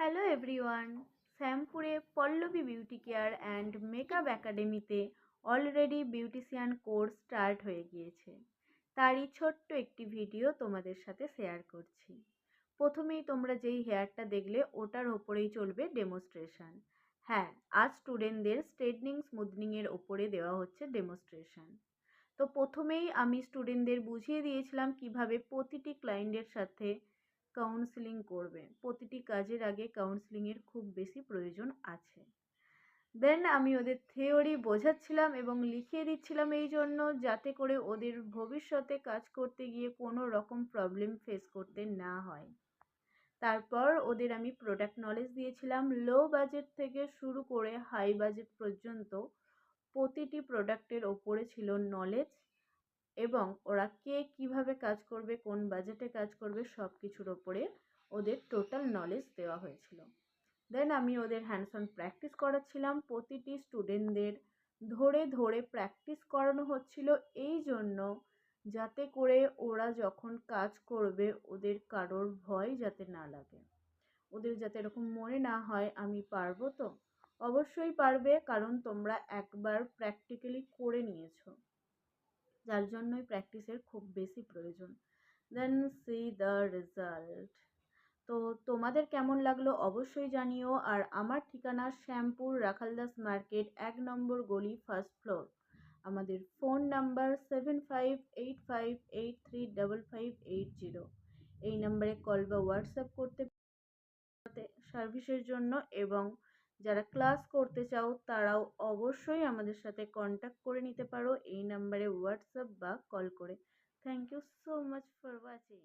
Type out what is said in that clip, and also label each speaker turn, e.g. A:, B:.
A: Hello everyone, শ্যামপুরে Pallavi beauty care and makeup একাডেমিতে already beautician course start হয়ে গিয়েছে। তারই ছোট্ট একটি ভিডিও তোমাদের সাথে শেয়ার করছি। প্রথমেই তোমরা যেই হেয়ারটা দেখলে ওটার ওপরেই চলবে ডেমোস্ট্রেশন। হ্যাঁ, আজ স্টুডেন্টদের স্ট্রেটনিং স্মুথনিংয়ের ওপরে দেওয়া হচ্ছে ডেমোস্ট্রেশন। তো প্রথমেই আমি স্টুডেন্টদের বুঝিয়ে দিয়েছিলাম কিভাবে প্রতিটি ক্লায়েন্টের সাথে কাউন্সেলিং করবে। প্রতিটি কাজের আগে কাউন্সেলিংয়ের খুব বেশি প্রয়োজন আছে। দেন আমি ওদের থিওরি বোঝাচ্ছিলাম এবং লিখিয়ে দিচ্ছিলাম এই জন্য যাতে করে ওদের ভবিষ্যতে কাজ করতে গিয়ে কোনো রকম প্রবলেম ফেস করতে না হয়। তারপর ওদের আমি প্রোডাক্ট নলেজ দিয়েছিলাম, লো বাজেট থেকে শুরু করে হাই বাজেট পর্যন্ত প্রতিটি প্রোডাক্টের ওপরে ছিল নলেজ, এবং ওরা কে কীভাবে কাজ করবে, কোন বাজেটে কাজ করবে, সব কিছুর ওপরে ওদের টোটাল নলেজ দেওয়া হয়েছিল। দেন আমি ওদের হ্যান্ডস অন প্র্যাকটিস করাচ্ছিলাম। প্রতিটি স্টুডেন্টদের ধরে ধরে প্র্যাকটিস করানো হচ্ছিল এই জন্য যাতে করে ওরা যখন কাজ করবে ওদের কারোর ভয় যাতে না লাগে, ওদের যাতে এরকম মনে না হয় আমি পারবো তো। অবশ্যই পারবে, কারণ তোমরা একবার প্র্যাকটিক্যালি করে নিয়েছো, যার জন্যই প্র্যাকটিসের খুব বেশি প্রয়োজন। দেন সি দ্য রেজাল্ট। তো তোমাদের কেমন লাগলো অবশ্যই জানিও। আর আমার ঠিকানা শ্যামপুর রাখালদাস মার্কেট, 1 নম্বর গলি, 1st ফ্লোর। আমাদের ফোন নাম্বার 7585835580। এই নাম্বারে কল বা হোয়াটসঅ্যাপ করতে সার্ভিসের জন্য, এবং যারা ক্লাস করতে চাও তারাও অবশ্যই আমাদের সাথে কন্ট্যাক্ট করে নিতে পারো এই নাম্বারে হোয়াটসঅ্যাপ বা কল করে। Thank you so much for watching.